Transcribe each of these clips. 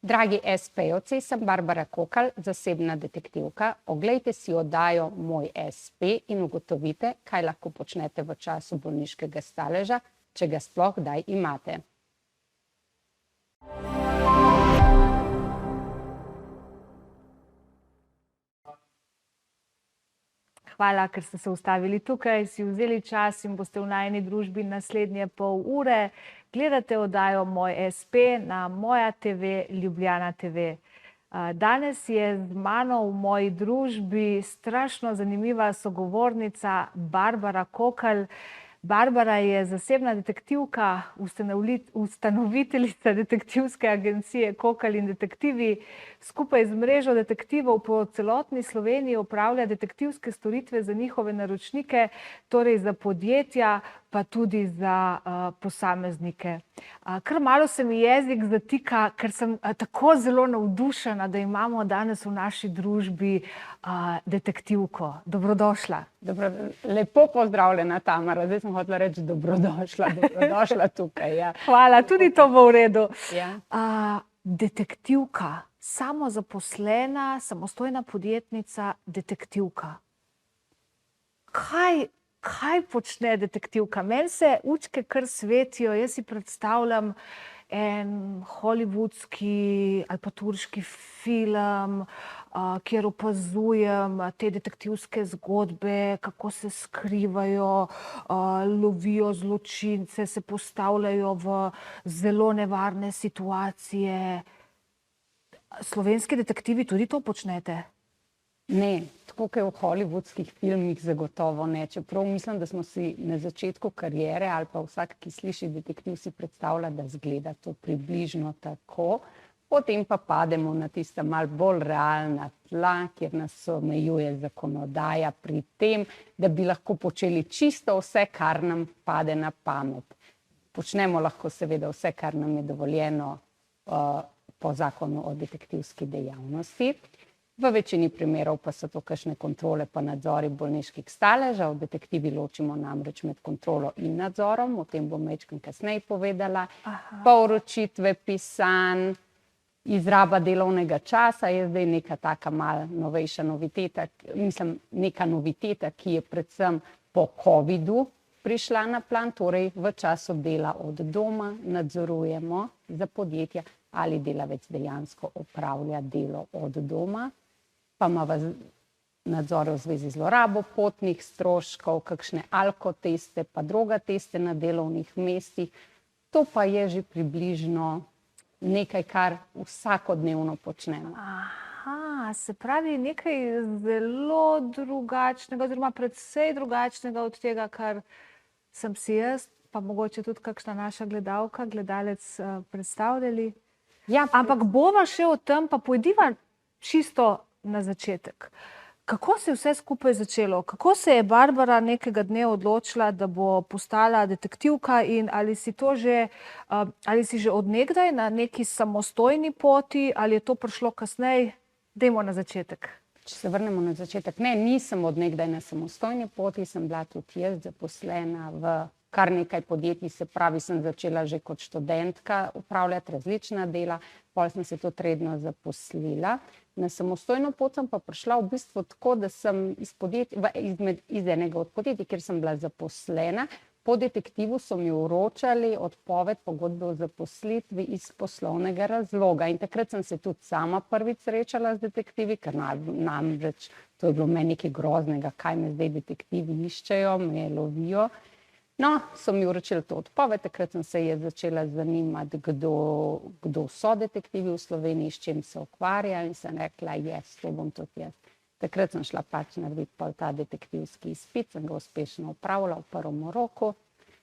Dragi SP-ovci, sem Barbara Kokalj, zasebna detektivka. Oglejte si oddajo Moj SP in ugotovite, kaj lahko počnete v času bolniškega staleža, če ga sploh kdaj imate. Hvala, ker ste se ustavili tukaj, si vzeli čas in boste v najini družbi naslednje pol ure. Gledate oddajo Moj SP na Moja TV, Ljubljana TV. Danes je z mano v moji družbi strašno zanimiva sogovornica Barbara Kokalj. Barbara je zasebna detektivka, ustanoviteljica detektivske agencije Kokalj in detektivi. Skupaj z mrežo detektivov po celotni Sloveniji opravlja detektivske storitve za njihove naročnike, torej za podjetja, pa tudi za posameznike. Kar malo se mi jezik zatika, ker sem tako zelo navdušena, da imamo danes v naši družbi detektivko. Dobrodošla. Lepo pozdravljena, Tamara. Zdaj sem hotela reči dobrodošla tukaj. Ja. Hvala, tudi to bo v redu. Ja. Detektivka, samozaposlena, samostojna podjetnica, detektivka. Kaj počne detektivka? Meni se učke kar svetijo, jaz si predstavljam en hollywoodski ali pa turški film, kjer opazujem te detektivske zgodbe, kako se skrivajo, lovijo zločince, se postavljajo v zelo nevarne situacije. Slovenski detektivi tudi to počnete? Ne, tako kot v hollywoodskih filmih zagotovo ne. Čeprav mislim, da smo si na začetku kariere ali pa vsak, ki sliši detektiv, si predstavlja, da izgleda to približno tako. Potem pa pademo na tista malo bolj realna tla, kjer nas omejuje zakonodaja pri tem, da bi lahko počeli čisto vse, kar nam pade na pamet. Počnemo lahko seveda vse, kar nam je dovoljeno po zakonu o detektivski dejavnosti. V večini primerov pa so to kakšne kontrole pa nadzori bolniških staležev. Detektivi ločimo namreč med kontrolo in nadzorom, o tem bom majčkeno kasneje povedala. Povročitve pisanj, izraba delovnega časa je zdaj neka taka malo novejša noviteta, mislim, neka noviteta, ki je predvsem po covidu prišla na plan, torej v času dela od doma nadzorujemo za podjetja, ali delavec dejansko opravlja delo od doma. Pa ima nadzore v zvezi z zlorabo potnih stroškov, kakšne alkoteste, pa droga teste na delovnih mestih. To pa je že približno nekaj, kar vsakodnevno počnemo. Aha, se pravi nekaj zelo drugačnega, oziroma predvsej drugačnega od tega, kar sem si jaz, pa mogoče tudi kakšna naša gledalka, gledalec predstavljali. Ja, ampak bova še o tem, pa pojdiva čisto na začetek. Kako se je vse skupaj začelo? Kako se je Barbara nekega dne odločila, da bo postala detektivka in ali si že od nekdaj na neki samostojni poti ali je to prišlo kasneje? Dajmo na začetek. Če se vrnemo na začetek. Ne, nisem od nekdaj na samostojni poti, sem bila tudi jaz zaposlena v kar nekaj podjetij, se pravi, sem začela že kot študentka upravljati različna dela, potem sem se tudi redno zaposlila. Na samostojno pot sem pa prišla v bistvu tako, da sem iz enega od podjetij, kjer sem bila zaposlena, po detektivu so mi vročali odpoved pogodbe o zaposlitvi iz poslovnega razloga. In takrat sem se tudi sama prvič srečala z detektivi, ker namreč to je bilo meni nekaj groznega, kaj me zdaj detektivi iščejo, me lovijo. No, so mi vročili to odpoved, takrat sem se je začela zanimati, kdo so detektivi v Sloveniji, s čim se ukvarjajo, in sem rekla, to bom tudi jaz. Takrat sem šla pač narediti ta detektivski izpit, sem ga uspešno opravila v prvem roku,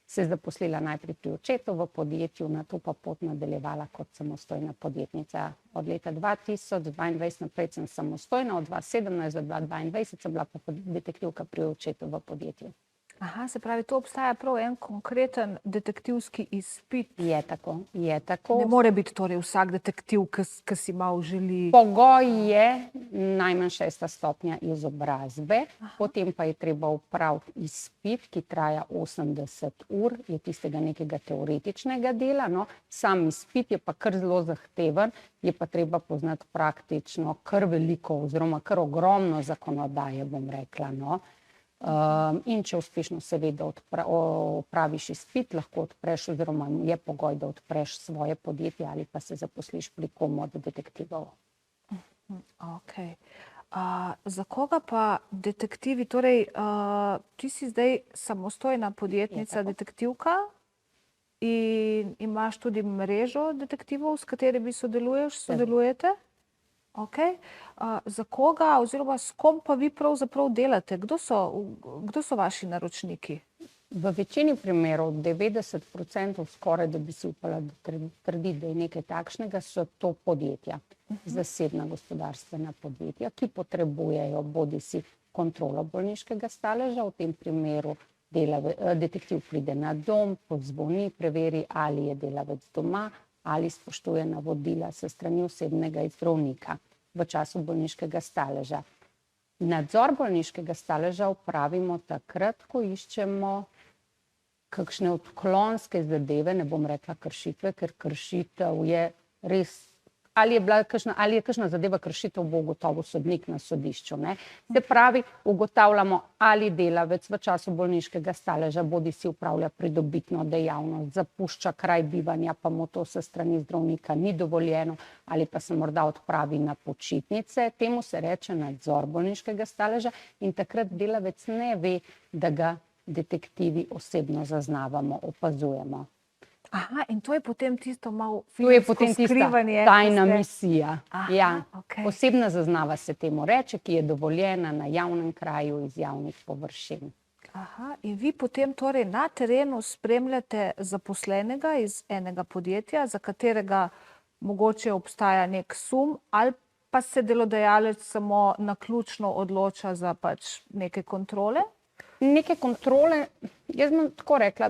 se zaposlila najprej pri očetu v podjetju, nato pa pot nadaljevala kot samostojna podjetnica. Od leta 2022 naprej sem samostojna, od 2017 do 2022 sem bila pa detektivka pri očetu v podjetju. Aha, se pravi, to obstaja prav en konkreten detektivski izpit. Je tako, je tako. Ne more biti torej vsak detektiv, ki si malo želi. Pogoj je najmanj 6. stopnja izobrazbe, potem pa je treba opraviti izpit, ki traja 80 ur, je tistega nekega teoretičnega dela, no. Sam izpit je pa kar zelo zahteven, je pa treba poznati praktično kar veliko oziroma kar ogromno zakonodaje, bom rekla, no. In če uspešno seveda opraviš izpit, lahko odpreš oziroma je pogoj, da odpreš svoje podjetje ali pa se zaposliš pri komu od detektivov. Okay. Za koga pa detektivi, torej ti si zdaj samostojna podjetnica, detektivka in imaš tudi mrežo detektivov, s katerimi sodelujete? Okay. Za koga oziroma s kom pa vi pravzaprav delate? Kdo so vaši naročniki? V večini primerov, 90% skoraj, da bi si upala trditi, da je nekaj takšnega, so to podjetja, zasebna gospodarstvena podjetja, ki potrebujejo bodisi kontrolo bolniškega staleža, v tem primeru detektiv pride na dom, pozvoni, preveri, ali je delavec doma, ali spoštuje navodila s strani osebnega zdravnika v času bolniškega staleža. Nadzor bolniškega staleža opravimo takrat, ko iščemo kakšne odklonske zadeve, ne bom rekla kršitve, ker kršitev je res, ali je kakšna zadeva kršitev, bo ugotovil sodnik na sodišču, ne. Se pravi, ugotavljamo, ali delavec v času bolniškega staleža bodisi opravlja pridobitno dejavnost, zapušča kraj bivanja, pa mu to s strani zdravnika ni dovoljeno, ali pa se morda odpravi na počitnice. Temu se reče nadzor bolniškega staleža in takrat delavec ne ve, da ga detektivi osebno zaznavamo, opazujemo. Aha, in to je potem tisto malo To je potem filmsko tista skrivanje. tajna misija. Aha, Ja. okej. Osebna zaznava se temu reče, ki je dovoljena na javnem kraju iz javnih površin. Aha, in vi potem torej na terenu spremljate zaposlenega iz enega podjetja, za katerega mogoče obstaja nek sum, ali pa se delodajalec samo naključno odloča za pač neke kontrole? Neke kontrole, jaz bom tako rekla,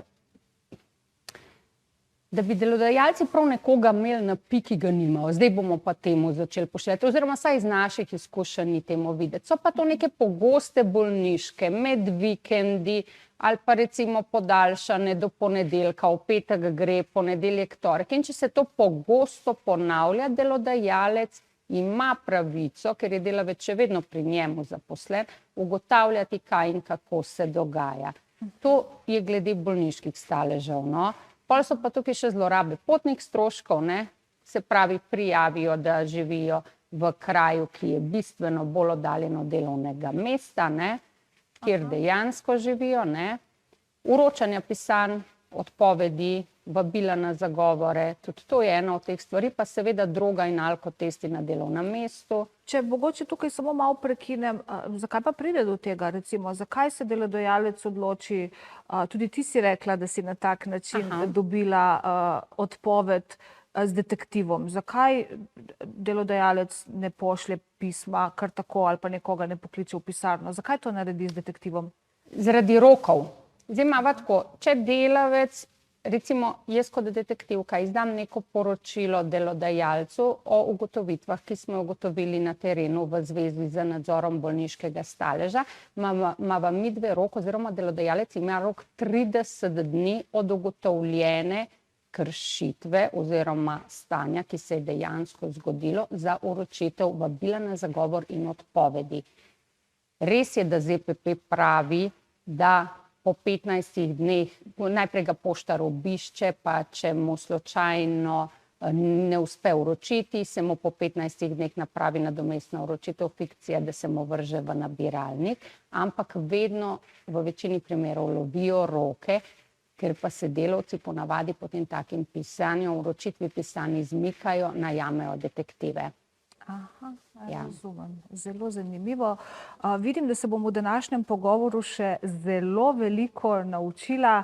da bi delodajalci prav nekoga imeli na piki, ga nimajo. Zdaj bomo pa temu začeli pošiljati, oziroma saj iz naših izkušenj ni temu videti. So pa to neke pogoste bolniške, med vikendi ali pa recimo podaljšane do ponedeljka, v petek gre, ponedeljek, torek. In če se to pogosto ponavlja, delodajalec ima pravico, ker je delavec še vedno pri njemu zaposlen, ugotavljati, kaj in kako se dogaja. To je glede bolniških staležev, no. Pol so pa tukaj še zlorabe potnih stroškov, ne, se pravi, prijavijo, da živijo v kraju, ki je bistveno bolj oddaljeno od delovnega mesta, ne, kjer dejansko živijo, ne. Vročanja pisanj, odpovedi, vabila na zagovore, tudi to je ena od teh stvari, pa seveda droga in alkotesti na delovnem mestu. Če mogoče tukaj samo malo prekinem, zakaj pa pride do tega, recimo, zakaj se delodajalec odloči, tudi ti si rekla, da si na tak način dobila odpoved z detektivom. Zakaj delodajalec ne pošlje pisma kar tako ali pa nekoga ne pokliče v pisarno? Zakaj to naredi z detektivom? Zaradi rokov. Zdaj imava tako, če delavec, recimo jaz kot detektivka izdam neko poročilo delodajalcu o ugotovitvah, ki smo ugotovili na terenu v zvezi z nadzorom bolniškega staleža, imava midve rok oziroma delodajalec ima rok 30 dni od ugotovljene kršitve oziroma stanja, ki se je dejansko zgodilo, za vročitev vabila na zagovor in odpovedi. Res je, da ZPP pravi, da po 15 dneh, najprej ga poštar obišče, pa če mu slučajno ne uspe vročiti, se mu po 15 dneh napravi nadomestna vročitev, fikcija, da se mu vrže v nabiralnik, ampak vedno v večini primerov lovijo roke, ker pa se delavci ponavadi potem takim pisanjem, vročitvi pisanj izmikajo, najamejo detektive. Aha, razumem. Zelo zanimivo. Vidim, da se bom v današnjem pogovoru še zelo veliko naučila,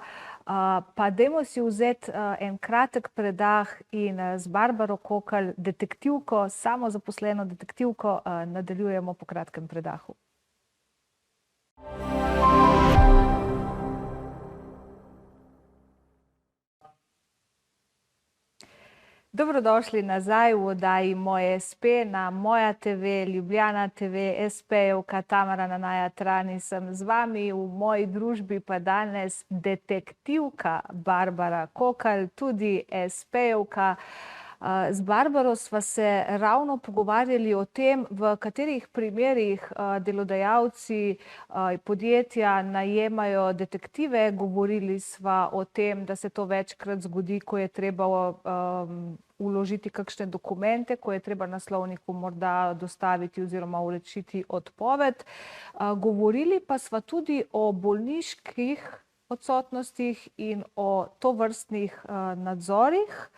pa dajmo si vzeti en kratek predah in z Barbaro Kokalj, detektivko, samozaposleno detektivko, nadaljujemo po kratkem predahu. Dobrodošli nazaj v oddaji Moje SP na Moja TV, Ljubljana TV, SP-jevka Tamara Nanaja Trani sem z vami, v moji družbi pa danes detektivka Barbara Kokalj, tudi SP-jevka. Z Barbaro sva se ravno pogovarjali o tem, v katerih primerih delodajalci, podjetja najemajo detektive. Govorili sva o tem, da se to večkrat zgodi, ko je treba vložiti kakšne dokumente, ko je treba naslovniku morda dostaviti oziroma vročiti odpoved. Govorili pa sva tudi o bolniških odsotnostih in o tovrstnih nadzorih.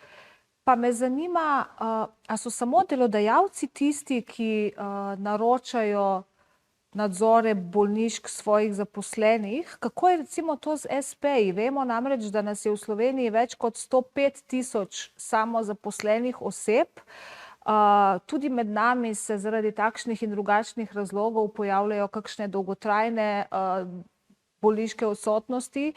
Pa me zanima, a so samo delodajalci tisti, ki naročajo nadzore bolnišk svojih zaposlenih? Kako je recimo to z SP-ji? Vemo namreč, da nas je v Sloveniji več kot 105 tisoč samozaposlenih oseb. Tudi med nami se zaradi takšnih in drugačnih razlogov pojavljajo kakšne dolgotrajne bolniške odsotnosti.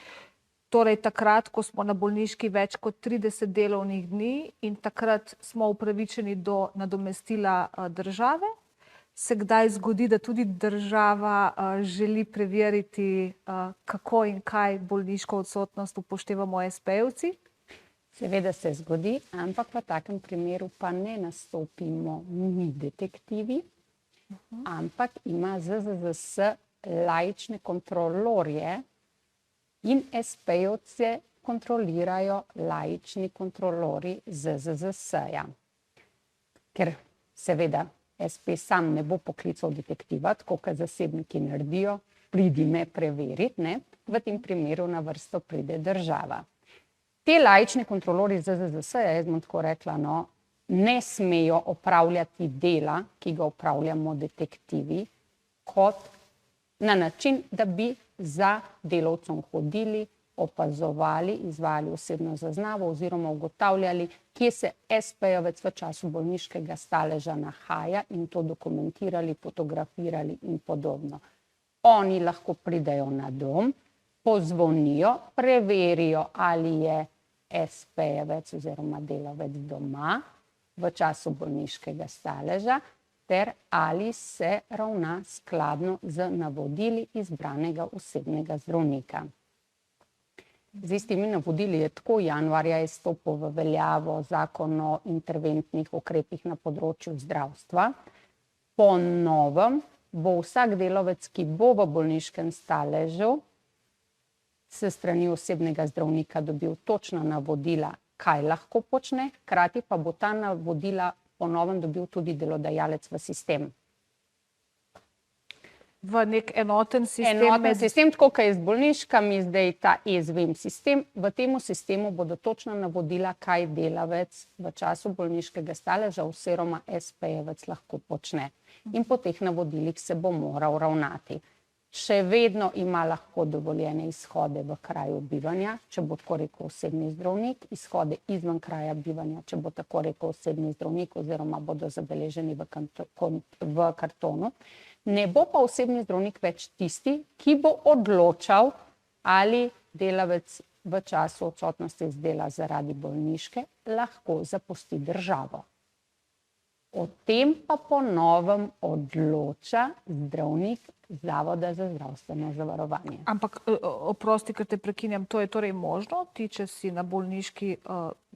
Torej takrat, ko smo na bolniški več kot 30 delovnih dni in takrat smo upravičeni do nadomestila države. Se kdaj zgodi, da tudi država želi preveriti, kako in kaj bolniško odsotnost upoštevamo SP-jevci? Seveda se zgodi, ampak v takem primeru pa ne nastopimo mi detektivi, ampak ima ZZZS laične kontrolorje, in SP-jevce kontrolirajo laični kontrolori ZZZS-ja. Ker seveda SP sam ne bo poklical detektiva, tako kot zasebniki naredijo, pridi me preveriti, ne? V tem primeru na vrsto pride država. Te laični kontrolori ZZZS-ja, jaz bom tako rekla, no, ne smejo opravljati dela, ki ga opravljamo detektivi, kot na način, da bi za delavcem hodili, opazovali, izvajali osebno zaznavo oziroma ugotavljali, kje se SP-jevec v času bolniškega staleža nahaja in to dokumentirali, fotografirali in podobno. Oni lahko pridejo na dom, pozvonijo, preverijo, ali je SP-jevec oziroma delavec doma v času bolniškega staleža, ter ali se ravna skladno z navodili izbranega osebnega zdravnika. Z temi navodili je tako, januarja je stopil v veljavo Zakon o interventnih ukrepih na področju zdravstva. Po novem bo vsak delavec, ki bo v bolniškem staležu, s strani osebnega zdravnika dobil točna navodila, kaj lahko počne, hkrati pa bo ta navodila po novem dobil tudi delodajalec v sistem. V nek enoten sistem? Enoten sistem, tako kot je z bolniškami, zdaj ta e-zvem sistem. V tem sistemu bodo točna navodila, kaj delavec v času bolniškega staleža oziroma SP-jevec lahko počne. In po teh navodilih se bo moral ravnati. Še vedno ima lahko dovoljene izhode v kraju bivanja, če bo tako rekel osebni zdravnik, izhode izven kraja bivanja, če bo tako rekel osebni zdravnik oziroma bodo zabeleženi v kartonu. Ne bo pa osebni zdravnik več tisti, ki bo odločal, ali delavec v času odsotnosti z dela zaradi bolniške lahko zapusti državo. O tem pa po novem odloča zdravnik Zavoda za zdravstveno zavarovanje. Ampak, oprosti, ker te prekinjam, to je torej možno? Ti, če si na bolniški,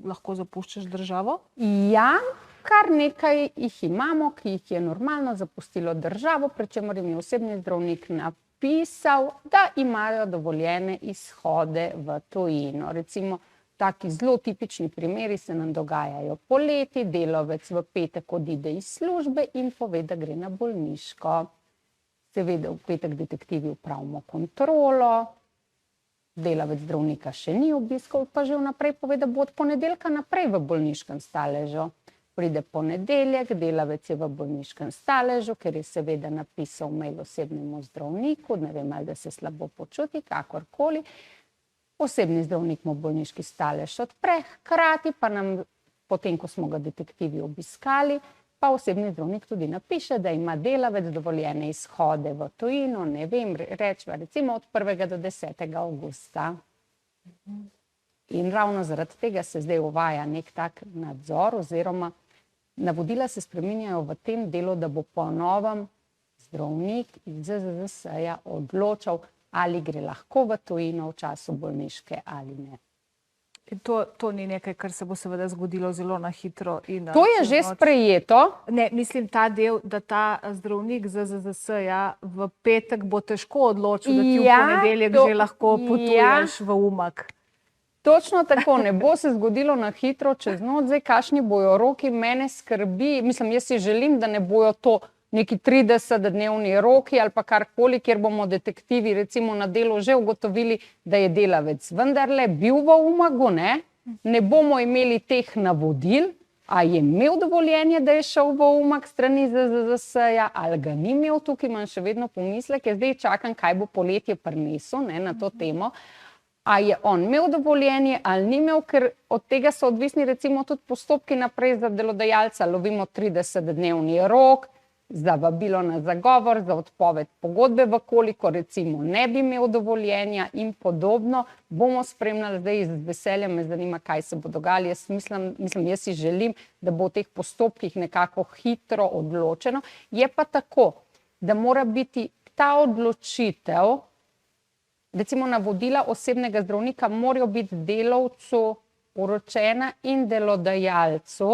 lahko zapuščaš državo? Ja, kar nekaj jih imamo, ki jih je normalno zapustilo državo, pri čemer jim je osebni zdravnik napisal, da imajo dovoljene izhode v tujino. Recimo, taki zelo tipični primeri se nam dogajajo poleti, delavec v petek odide iz službe in pove, da gre na bolniško. Seveda v petek detektivi opravimo kontrolo, delavec zdravnika še ni obiskal, pa že vnaprej pove, da bo od ponedeljka naprej v bolniškem staležu. Pride ponedeljek, delavec je v bolniškem staležu, ker je seveda napisal mail osebnemu zdravniku, ne vem, ali da se slabo počuti, kakorkoli. Osebni zdravnik mu bolniški stalež odpre, hkrati pa nam, potem ko smo ga detektivi obiskali, pa osebni zdravnik tudi napiše, da ima delavec dovoljene izhode v tujino, ne vem, rečva recimo od 1. do 10. avgusta. In ravno zaradi tega se zdaj uvaja nek tak nadzor oziroma navodila se spreminjajo v tem delu, da bo po novem zdravnik iz ZZZS-ja odločal, ali gre lahko v tujino v času bolniške ali ne. In to ni nekaj, kar se bo seveda zgodilo zelo na hitro. To je že sprejeto. Ne, mislim ta del, da ta zdravnik ZZZS-ja v petek bo težko odločil, da ti v ponedeljek že lahko potuješ v Umag. Točno tako, ne bo se zgodilo na hitro čez noč, zdaj kakšni bojo roki, mene skrbi, mislim, jaz si želim, da ne bojo to neki 30-dnevni roki ali pa karkoli, kjer bomo detektivi recimo na delu že ugotovili, da je delavec vendarle bil v Umagu, ne bomo imeli teh navodil, a je imel dovoljenje, da je šel v Umag strani ZZZS-ja, ali ga ni imel, tukaj imam še vedno pomisleke, zdaj čakam, kaj bo poletje prinesel na to temo. A je on imel dovoljenje ali ni imel, ker od tega so odvisni recimo tudi postopki naprej za delodajalca. Lovimo 30-dnevni rok, za vabilo na zagovor, za odpoved pogodbe, vkolikor recimo ne bi imel dovoljenja in podobno. Bomo spremljali, zdaj z veseljem me zanima, kaj se bo dogajalo. Jaz si želim, da bo v teh postopkih nekako hitro odločeno. Je pa tako, da mora biti ta odločitev, recimo navodila osebnega zdravnika morajo biti delavcu vročena in delodajalcu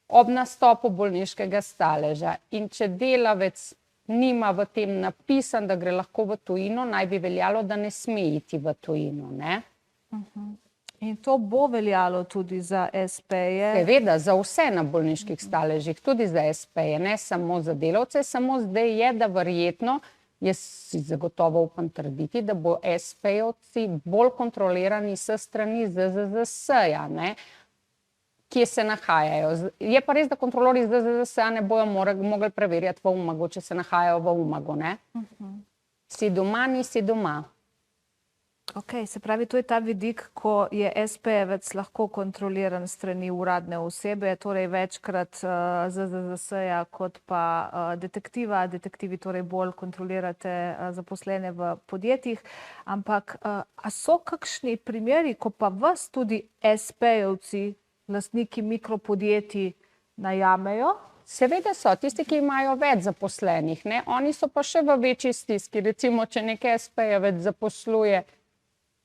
ob nastopu bolniškega staleža. In če delavec nima v tem napisan, da gre lahko v tujino, naj bi veljalo, da ne sme iti v tujino, ne? In to bo veljalo tudi za SP-je? Seveda, za vse na bolniških staležih, tudi za SP-je, ne samo za delavce, samo zdaj je, da verjetno, jaz si zagotovo upam trditi, da bo SP-jevci bolj kontrolirani s strani ZZZS-ja, ne? Kje se nahajajo. Je pa res, da kontrolori ZZZS-ja ne bojo mogli preverjati v Umagu, če se nahajajo v Umagu, ne? Si doma, nisi doma. Ok, se pravi, to je ta vidik, ko je SP-jevec lahko kontroliran strani uradne osebe, torej večkrat ZZZS-ja kot pa detektiva. Detektivi torej bolj kontrolirate zaposlene v podjetjih. Ampak a so kakšni primeri, ko pa vas tudi SP-jevci, lastniki mikropodjetij, najamejo? Seveda so, tisti, ki imajo več zaposlenih, ne? Oni so pa še v večji stiski. Recimo, če nek SP-jevec zaposluje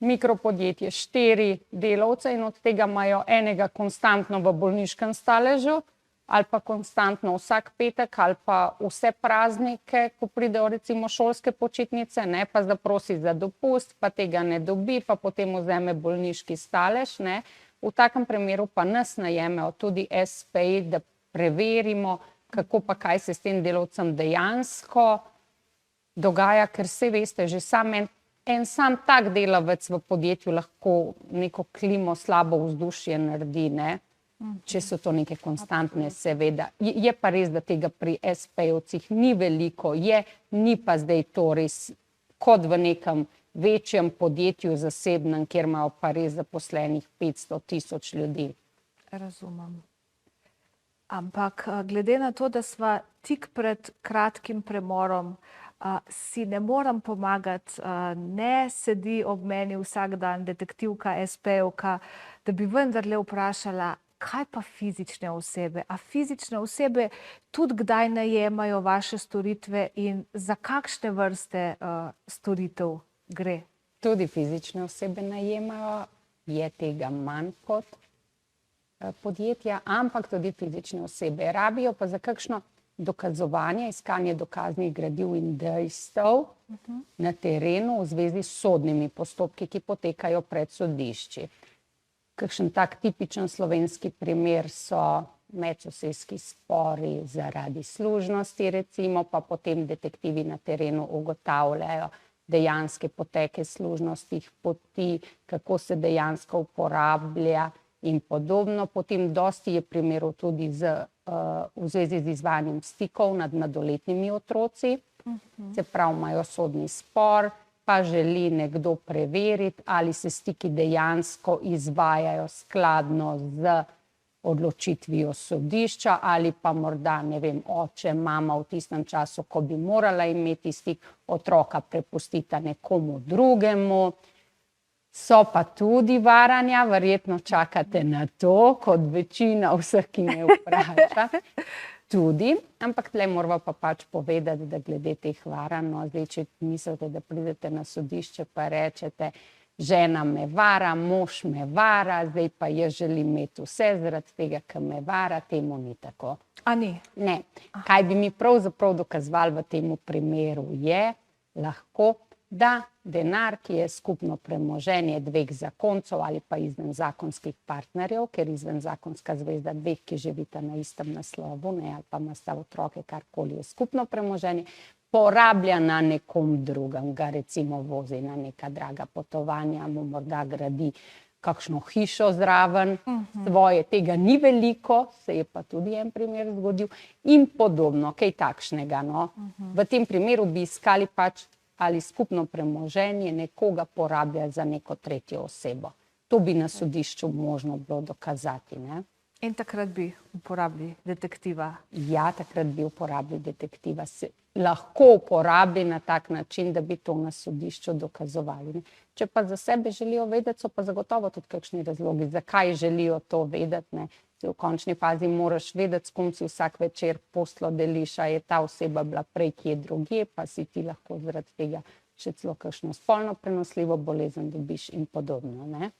mikropodjetje 4 delavce in od tega imajo enega konstantno v bolniškem staležu ali pa konstantno vsak petek ali pa vse praznike, ko pridejo recimo šolske počitnice, ne, pa zaprosi za dopust, pa tega ne dobi, pa potem vzame bolniški stalež, ne. V takem primeru pa nas najemejo tudi SP-ji, da preverimo, kako pa kaj se s tem delavcem dejansko dogaja, ker se veste, že en sam tak delavec v podjetju lahko neko klimo, slabo vzdušje naredi, ne? Če so to neke konstantne, seveda. Je pa res, da tega pri SP-jevcih ni veliko, ni pa zdaj to res kot v nekem večjem podjetju zasebnem, kjer imajo pa res zaposlenih 500 000 ljudi. Razumem. Ampak glede na to, da sva tik pred kratkim premorom, si ne moram pomagati, ne sedi ob meni vsak dan detektivka, SP-jevka, da bi vendarle vprašala, kaj pa fizične osebe? A fizične osebe tudi kdaj najemajo vaše storitve in za kakšne vrste storitev gre? Tudi fizične osebe najemajo, je tega manj kot podjetja, ampak tudi fizične osebe rabijo pa za kakšno dokazovanje, iskanje dokaznih gradiv in dejstev na terenu v zvezi s sodnimi postopki, ki potekajo pred sodišči. Kakšen tak tipičen slovenski primer so medsosedski spori zaradi služnosti, recimo, pa potem detektivi na terenu ugotavljajo dejanske poteke služnostnih poti, kako se dejansko uporablja in podobno. Potem dosti je primerov tudi v zvezi z izvajanjem stikov nad mladoletnimi otroci. Se pravi, imajo sodni spor, pa želi nekdo preveriti, ali se stiki dejansko izvajajo skladno z odločitvijo sodišča, ali pa morda, ne vem, oče, mama v tistem času, ko bi morala imeti stik, otroka prepustita nekomu drugemu. So pa tudi varanja, verjetno čakate na to, kot večina vseh, ki me vpraša. Tudi, ampak tle moramo pa pač povedati, da glede teh varanj, no, zdaj, če mislite, da pridete na sodišče pa rečete, žena me vara, mož me vara, zdaj pa jaz želim imeti vse zaradi tega, ker me vara, temu ni tako. A ni? Ne. Kaj bi mi pravzaprav dokazovali v tem primeru je lahko, da denar, ki je skupno premoženje dveh zakoncev ali pa izvenzakonskih partnerjev, ker izvenzakonska zveza dveh, ki živita na istem naslovu, ne, ali pa imata otroke, karkoli je skupno premoženje, porablja na nekom drugem, ga recimo vozi na neka draga potovanja, mu morda gradi kakšno hišo zraven, svoje, tega ni veliko, se je pa tudi en primer zgodil in podobno, kaj takšnega, no. V tem primeru bi iskali pač ali skupno premoženje nekoga porablja za neko tretjo osebo. To bi na sodišču možno bilo dokazati, ne. In takrat bi uporabili detektiva. Ja, takrat bi uporabili detektiva. Se lahko uporabi na tak način, da bi to na sodišču dokazovali, ne. Če pa za sebe želijo vedeti, so pa zagotovo tudi kakšni razlogi, zakaj želijo to vedeti, ne. V končni fazi moraš vedeti, s kom si vsak večer poslo deliš, a je ta oseba bila prej kje drugje, pa si ti lahko zaradi tega še celo kakšno spolno prenosljivo bolezen dobiš in podobno, ne.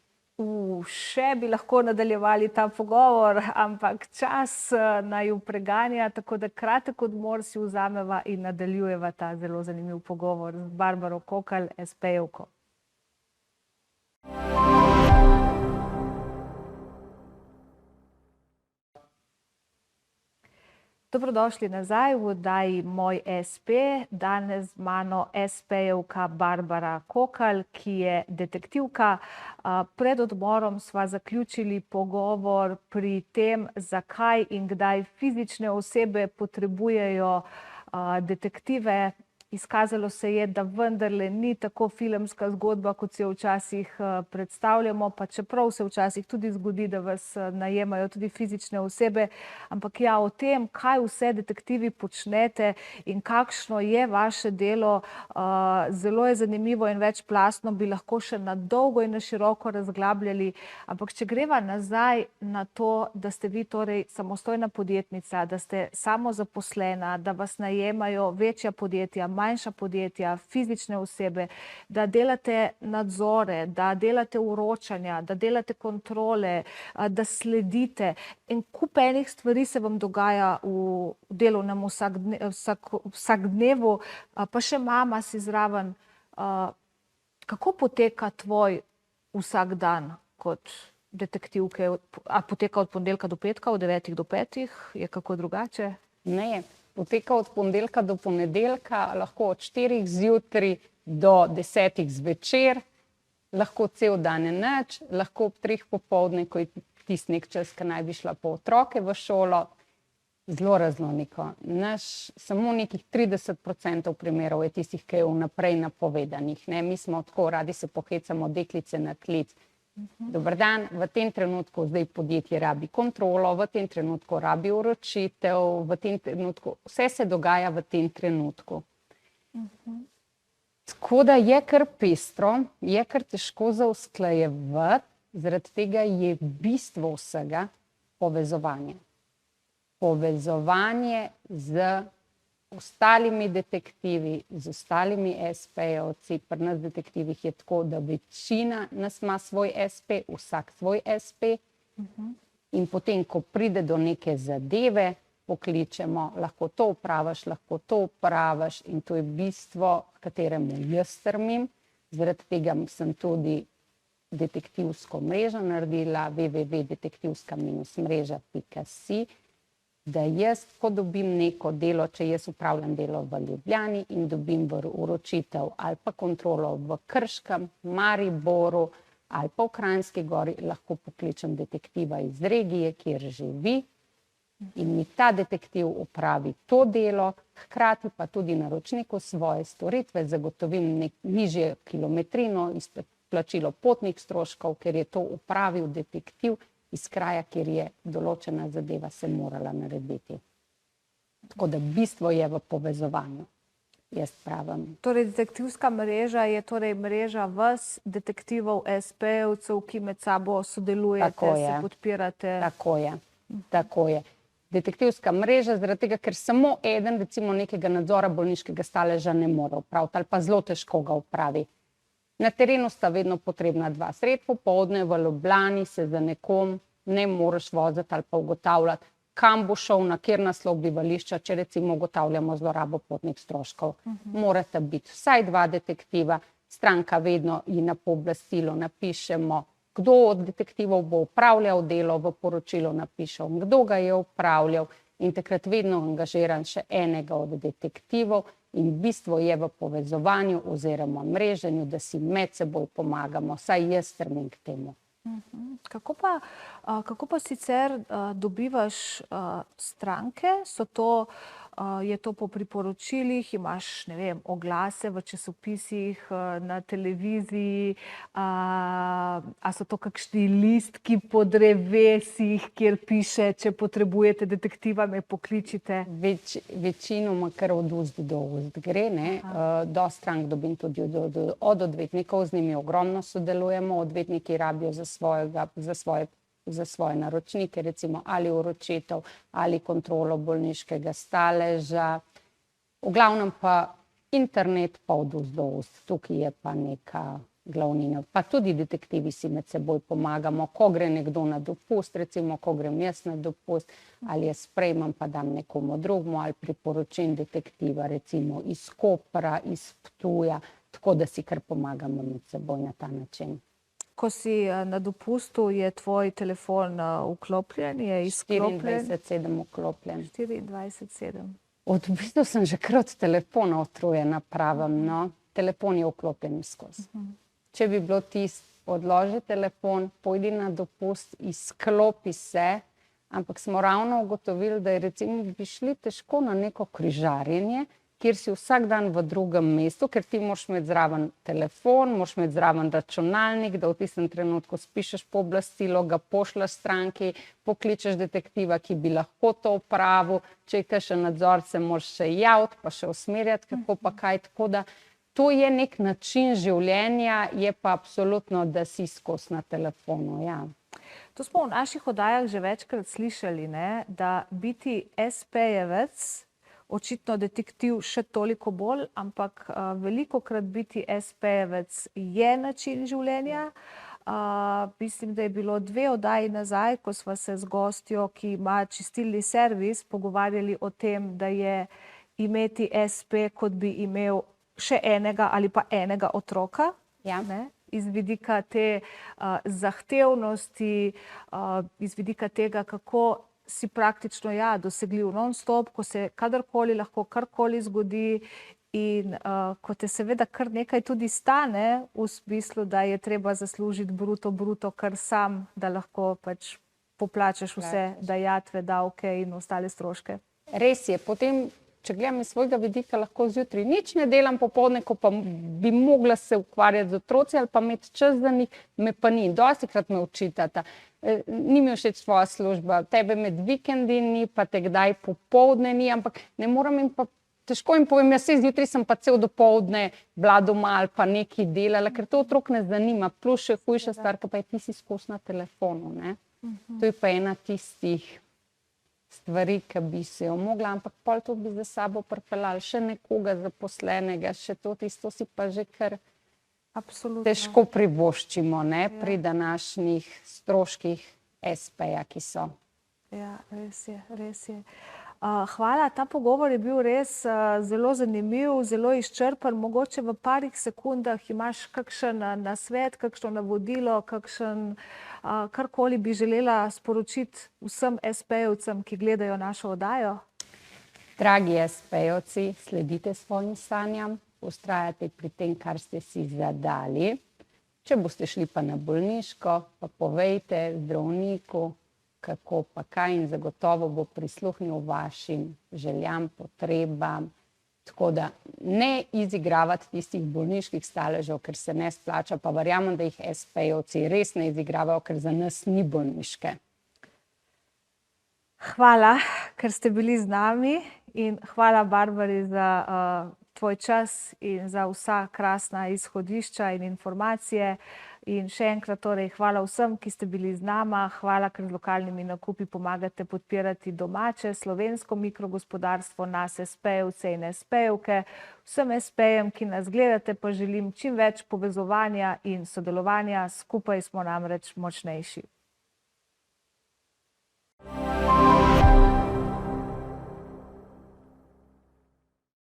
Še bi lahko nadaljevali ta pogovor, ampak čas naju preganja, tako da kratek odmor si vzameva in nadaljujeva ta zelo zanimiv pogovor z Barbaro Kokalj, espejevko. Dobrodošli nazaj v oddaji Moj espe. Danes z mano espejevka Barbara Kokalj, ki je detektivka. Pred odmorom sva zaključili pogovor pri tem, zakaj in kdaj fizične osebe potrebujejo detektive. Izkazalo se je, da vendarle ni tako filmska zgodba, kot si jo včasih predstavljamo, pa čeprav se včasih tudi zgodi, da vas najemajo tudi fizične osebe. Ampak ja, o tem, kaj vse detektivi počnete in kakšno je vaše delo, zelo je zanimivo in večplastno, bi lahko še na dolgo in na široko razglabljali. Ampak če greva nazaj na to, da ste vi torej samostojna podjetnica, da ste samozaposlena, da vas najemajo večja podjetja, manjša podjetja, fizične osebe, da delate nadzore, da delate vročanja, da delate kontrole, da sledite. En kup enih stvari se vam dogaja v delovnem vsakdnevu, pa še mama si zraven. Kako poteka tvoj vsak dan kot detektivke? A poteka od ponedeljka do petka, od 9 do 5? Je kako drugače? Ne. Poteka od ponedeljka do ponedeljka, lahko od 4 zjutraj do 10 zvečer, lahko cel dan nič, lahko ob 3 popoldne, ko je tisti nek čas, ko naj bi šla po otroke v šolo, zelo raznoliko. Samo nekih 30% primerov je tistih, ki je vnaprej napovedanih, ne. Mi smo tako, radi se pohecamo deklice na klic. Dober dan, v tem trenutku zdaj podjetje rabi kontrolo, v tem trenutku rabi vročitev, v tem trenutku, vse se dogaja v tem trenutku. Tako da je kar pestro, je kar težko za usklajevati, zaradi tega je bistvo vsega povezovanje. Povezovanje z ostalimi detektivi, z ostalimi espejevci. Pri nas detektivih je tako, da večina nas ima svoj espe, vsak svoj espe. In potem, ko pride do neke zadeve, pokličemo, lahko to opraviš in to je bistvo, kateremu jaz strmim. Zaradi tega sem tudi detektivsko mrežo naredila, www.detektivska-mreža.si, da jaz, ko dobim neko delo, če jaz upravljam delo v Ljubljani in dobim vročitev ali pa kontrolo v Krškem, Mariboru ali pa v Kranjski Gori, lahko pokličem detektiva iz regije, kjer živi in mi ta detektiv opravi to delo, hkrati pa tudi naročniku svoje storitve zagotovim nižjo kilometrino, izplačilo potnih stroškov, ker je to opravil detektiv iz kraja, kjer je določena zadeva se morala narediti. Tako da bistvo je v povezovanju. jaz pravim. Torej, detektivska mreža je torej mreža vas, detektivov, SP-jevcev, ki med sabo sodelujete, se podpirate. Tako je. Detektivska mreža, zaradi tega, ker samo eden recimo nekega nadzora bolniškega staleža ne more opraviti ali pa zelo težko ga opravi. Na terenu sta vedno potrebna dva. Sredi popoldne v Ljubljani se za nekom ne moreš voziti ali pa ugotavljati, kam bo šel, na kjer naslov bivališča, če recimo ugotavljamo zlorabo potnih stroškov. Morata biti vsaj dva detektiva, stranka vedno ji na pooblastilo napišemo, kdo od detektivov bo upravljal delo, v poročilu napišemo, kdo ga je upravljal in takrat vedno angažiran še enega od detektivov in bistvo je v povezovanju oziroma mreženju, da si med seboj pomagamo, saj jaz stremim k temu. Kako pa sicer dobivaš stranke? Je to po priporočilih, imaš, ne vem, oglase v časopisih, na televiziji, a so to kakšni listki po drevesih, kjer piše, če potrebujete detektiva, me pokličite? Večinoma kar od ust do ust gre, ne. Dosti strank dobim tudi od odvetnikov, z njimi ogromno sodelujemo, odvetniki rabijo za svoje naročnike, recimo ali vročitev ali kontrolo bolniškega staleža. V glavnem pa internet pa od ust do ust. Tukaj je pa neka glavnina. Pa tudi detektivi si med seboj pomagamo, ko gre nekdo na dopust, recimo ko grem jaz na dopust, ali jaz sprejmem pa dam nekomu drugemu ali priporočim detektiva recimo iz Kopra, iz Ptuja, tako da si kar pomagamo med seboj na ta način. Ko si na dopustu, je tvoj telefon vklopljen, je izklopljen? 24/7 vklopljen. 24/7. V bistvu sem že kar od telefona utrujena, pravim, no. Telefon je vklopljen skozi. Če bi bilo odloži telefon, pojdi na dopust, izklopi se, ampak smo ravno ugotovili, da je recimo bi šli težko na neko križarjenje, kjer si vsak dan v drugem mestu, ker ti moraš imeti zraven telefon, moraš imeti zraven računalnik, da v tistem trenutku spišeš pooblastilo, ga pošljaš stranki, pokličeš detektiva, ki bi lahko to opravil, če je kakšen nadzor, se moraš še javiti, pa še usmerjati, kako pa kaj, tako da to je nek način življenja, je pa absolutno, da si skozi na telefonu, ja. To smo v naših oddajah že večkrat slišali, ne, da biti SP-jevec, očitno detektiv še toliko bolj, ampak velikokrat biti SP-jevec je način življenja. Mislim, da je bilo 2 oddaji nazaj, ko sva se z gostjo, ki ima čistilni servis, pogovarjali o tem, da je imeti SP, kot bi imel še enega ali pa enega otroka, ne? Iz vidika te zahtevnosti, iz vidika tega, kako si praktično dosegljiv non-stop, ko se kadarkoli lahko karkoli zgodi in ko te seveda kar nekaj tudi stane, v smislu, da je treba zaslužiti bruto, kar sam, da lahko pač poplačaš vse dajatve, davke in ostale stroške. Res je, potem, če gledam iz svojega vidika, lahko zjutraj nič ne delam, popoldne, ko pa bi mogla se ukvarjati z otroci ali pa imeti čas za njih, me pa ni. Dostikrat me očitata. Ni mi všeč tvoja služba, tebe med vikendi ni, pa te kdaj popoldne ni, ampak ne moram jim pa, težko jim povem, jaz zjutraj sem pa cel dopoldne bila doma ali pa nekaj delala, ker to otrok ne zanima, plus še hujša stvar, pa je ti si skozi na telefonu, ne. To je pa ena tistih stvari, ki bi se jo mogla, ampak pol to bi za sabo pripeljali še nekoga zaposlenega, še to tisto si pa že kar težko privoščimo, ne, pri današnjih stroških SP-ja, ki so. Ja, res je. Hvala, ta pogovor je bil res zelo zanimiv, zelo izčrpen. Mogoče v parih sekundah imaš kakšen nasvet, kakšno navodilo, karkoli bi želela sporočiti vsem SP-jevcem, ki gledajo našo oddajo? Dragi SP-jevci, sledite svojim sanjam, vztrajate pri tem, kar ste si zadali. Če boste šli pa na bolniško, pa povejte zdravniku, kako pa kaj, in zagotovo bo prisluhnil vašim željam, potrebam. Tako da ne izigravati tistih bolniških staležev, ker se ne splača, pa verjamem, da jih SP-jevci res ne izigravajo, ker za nas ni bolniške. Hvala, ker ste bili z nami, in hvala Barbari za tvoj čas in za vsa krasna izhodišča in informacije. In še enkrat torej hvala vsem, ki ste bili z nama. Hvala, ker z lokalnimi nakupi pomagate podpirati domače, slovensko mikrogospodarstvo, nas espejevce in espejevke. Vsem espejem, ki nas gledate, pa želim čim več povezovanja in sodelovanja. Skupaj smo namreč močnejši.